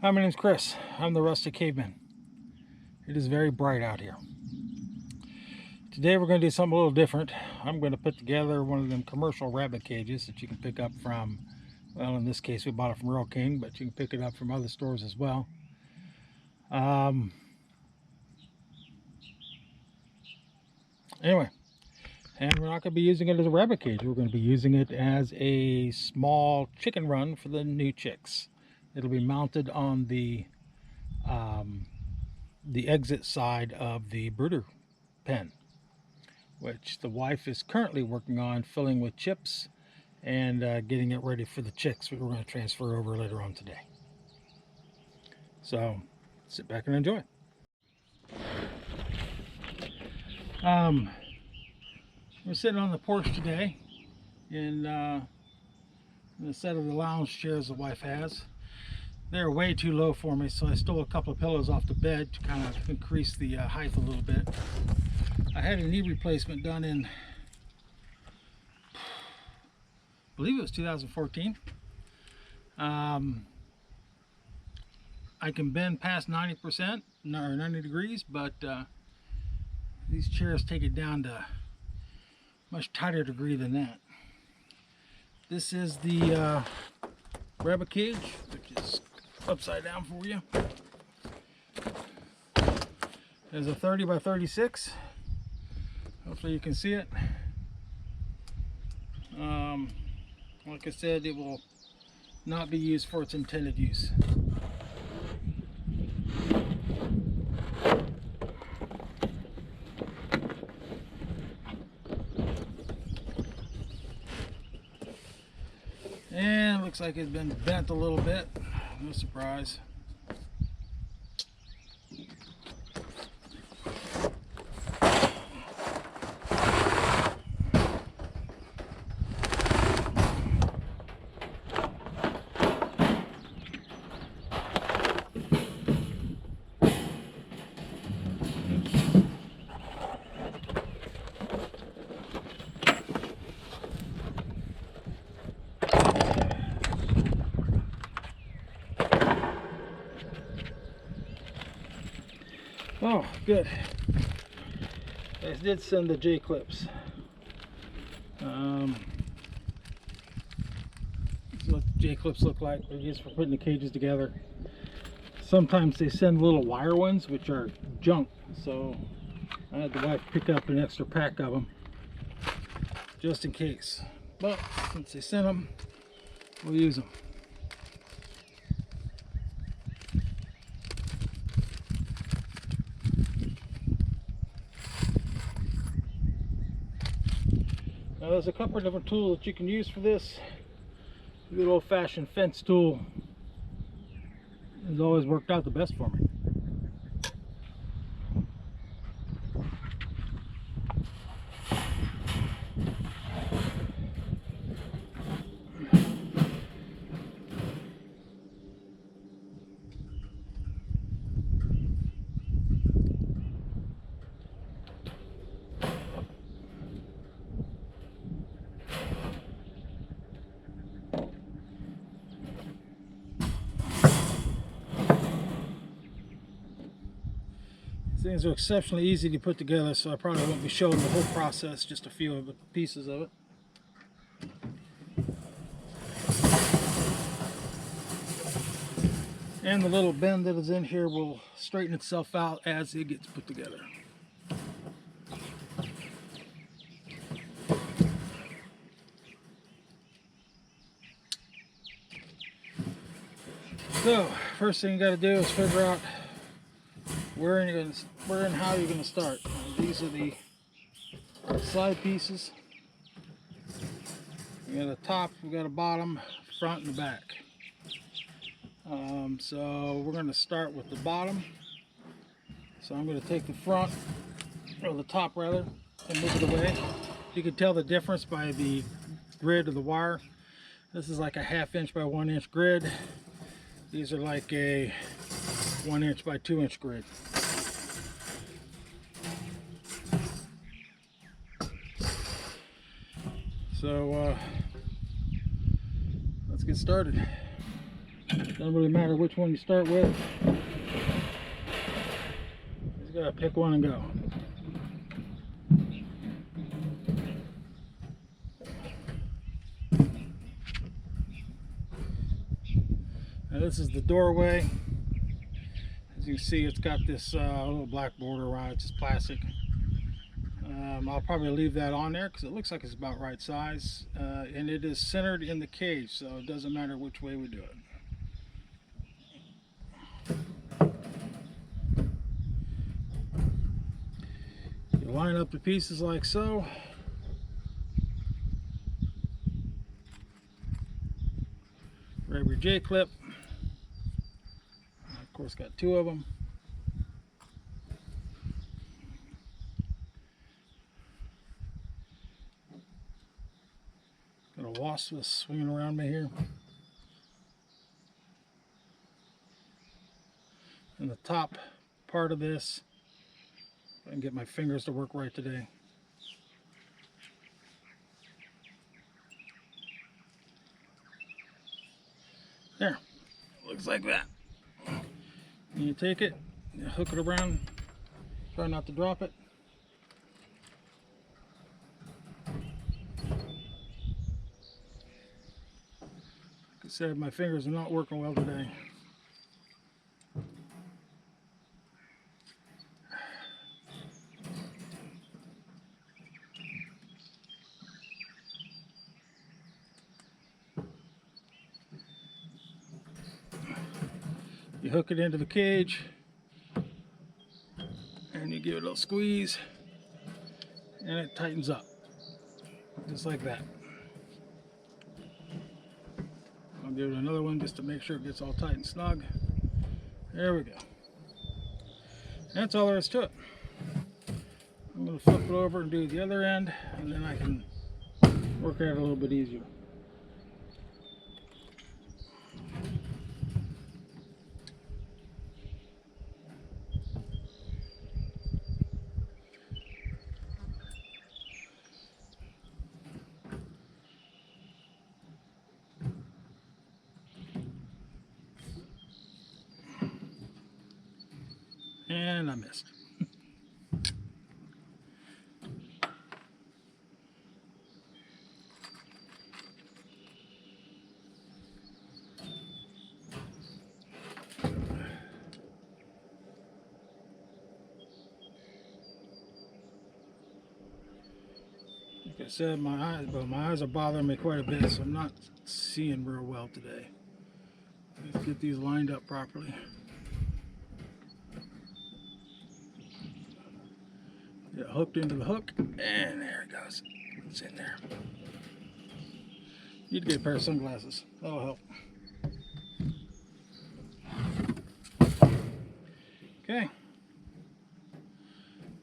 Hi, my name's Chris. I'm the Rustic Caveman. It is very bright out here. Today we're going to do something a little different. I'm going to put together one of them commercial rabbit cages that you can pick up from, well, in this case we bought it from Rural King, but you can pick it up from other stores as well. Anyway, and we're not going to be using it as a rabbit cage. We're going to be using it as a small chicken run for the new chicks. It'll be mounted on the exit side of the brooder pen, which the wife is currently working on filling with chips and getting it ready for the chicks we're going to transfer over later on today. So sit back and enjoy. We're sitting on the porch today in a set of the lounge chairs the wife has. They're way too low for me, so I stole a couple of pillows off the bed to kind of increase the height a little bit. I had a knee replacement done in, I believe it was 2014. I can bend past 90% or 90 degrees, but these chairs take it down to a much tighter degree than that. This is the rabbit cage, which is upside down for you. There's a 30 by 36. Hopefully you can see it. Like I said, it will not be used for its intended use. And it looks like it's been bent a little bit. No surprise. Oh, good. I did send the J clips. This is what J clips look like. They're used for putting the cages together. Sometimes they send little wire ones, which are junk, so I had the wife pick up an extra pack of them just in case. But since they sent them, we'll use them. Now there's a couple of different tools that you can use for this. The good old-fashioned fence tool has always worked out the best for me. Things are exceptionally easy to put together, so I probably won't be showing the whole process, just a few of the pieces of it. And the little bend that is in here will straighten itself out as it gets put together. So, first thing you got to do is figure out where and how you're going to start. These are the side pieces. We got a top, we got a bottom, front and the back. So we're going to start with the bottom. So I'm going to take the front, or the top rather, and move it away. You can tell the difference by the grid of the wire. This is like a 1/2 inch by 1 inch grid. These are like a 1 inch by 2 inch grid. So let's get started. Doesn't really matter which one you start with. Just gotta pick one and go. Now this is the doorway. As you can see, it's got this little black border around it. It's just plastic. I'll probably leave that on there because it looks like it's about right size, and it is centered in the cage, so it doesn't matter which way we do it. You line up the pieces like so. Grab your J-clip. Of course, got two of them. Got a wasp that's swinging around me here. And the top part of this, if I can get my fingers to work right today. There, looks like that. And you take it, you hook it around, try not to drop it. Like I said, my fingers are not working well today. You hook it into the cage and you give it a little squeeze and it tightens up just like that. I'll give it another one just to make sure it gets all tight and snug. There we go. That's all there is to it. I'm going to flip it over and do the other end, and then I can work at it a little bit easier. And I missed. Like I said, my eyes are bothering me quite a bit, so I'm not seeing real well today. Let's get these lined up properly. Get it hooked into the hook, and there it goes. It's in there. Need to get a pair of sunglasses. That'll help. Okay.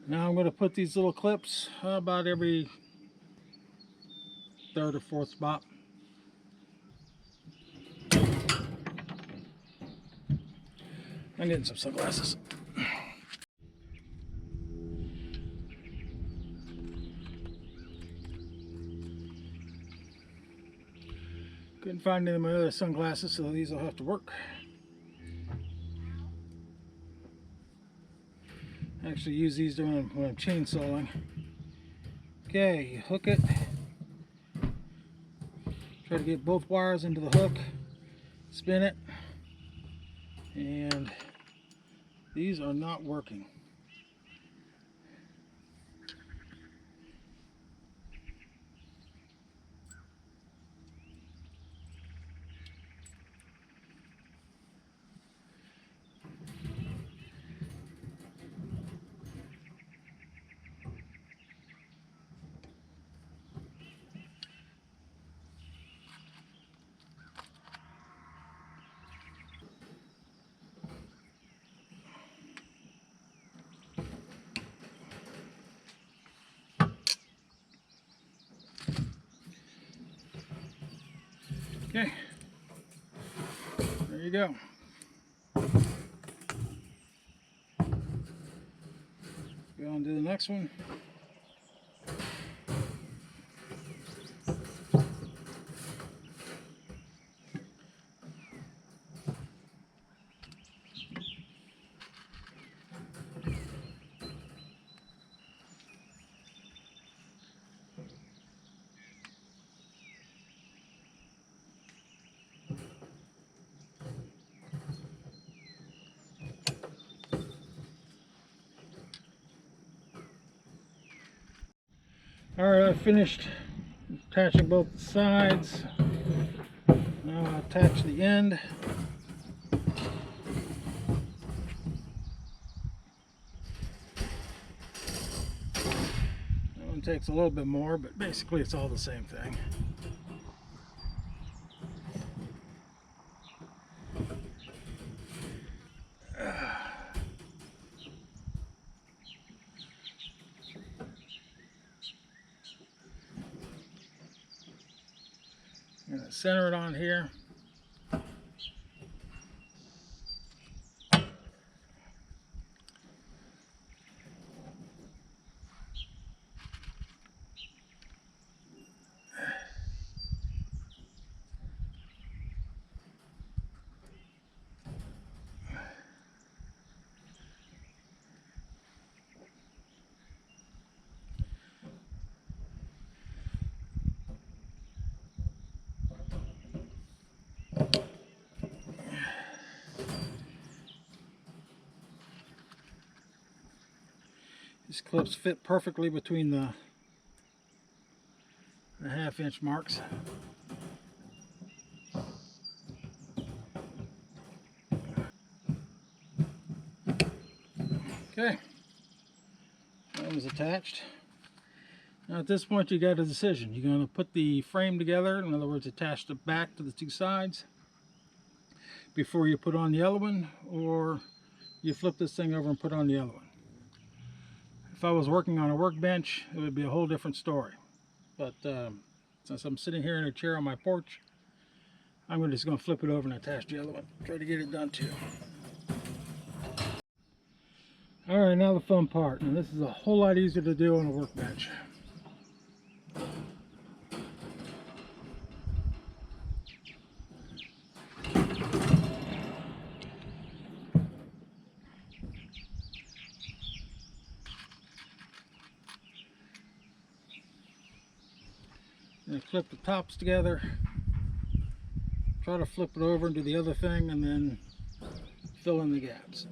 Now I'm going to put these little clips about every third or fourth spot. I'm getting some sunglasses. Couldn't find any of my other sunglasses, so these will have to work. I actually use these when I'm chainsawing. Okay, you hook it. Try to get both wires into the hook. Spin it. And these are not working. Okay, there you go. Go on to the next one. Alright, I finished attaching both sides. Now I'll attach the end. That one takes a little bit more, but basically it's all the same thing. I'm going to center it on here. These clips fit perfectly between the 1/2 inch marks. Okay, that one's attached. Now at this point you got a decision. You're going to put the frame together, in other words attach the back to the two sides before you put on the other one, or you flip this thing over and put on the other one. If I was working on a workbench, it would be a whole different story. But since I'm sitting here in a chair on my porch, I'm just going to flip it over and attach the other one. Try to get it done too. Alright, now the fun part. And this is a whole lot easier to do on a workbench. And clip the tops together, try to flip it over into the other thing, and then fill in the gaps.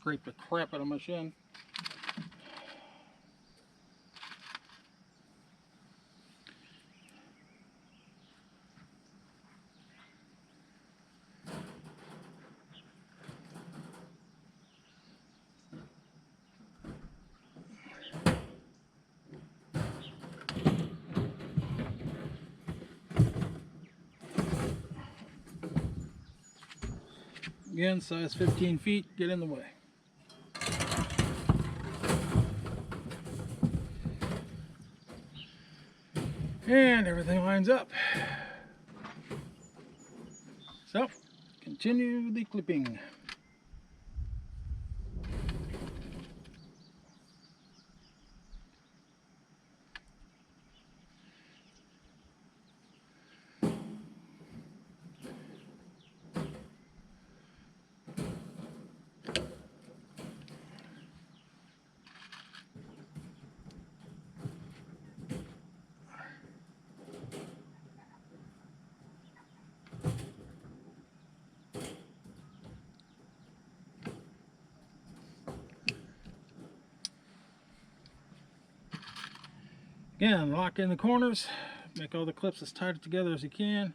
Scrape the crap out of my shin. Again, size 15 feet, get in the way. And everything lines up. So, continue the clipping. Again, lock in the corners, make all the clips as tight together as you can,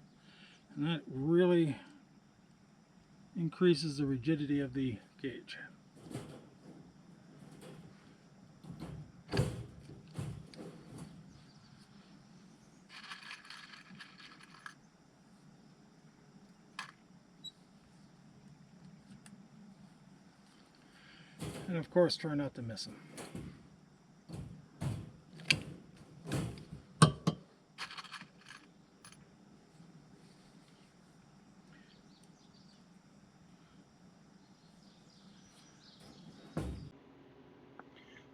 and that really increases the rigidity of the gauge. And of course, try not to miss them.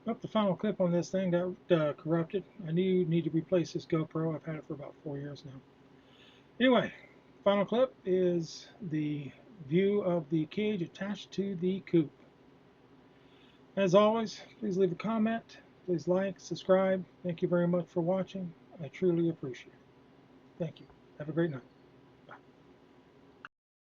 Up the final clip on this thing got corrupted. I need to replace this GoPro. I've had it for about 4 years now. Anyway, final clip is the view of the cage attached to the coop. As always, please leave a comment. Please like, subscribe. Thank you very much for watching. I truly appreciate it. Thank you. Have a great night.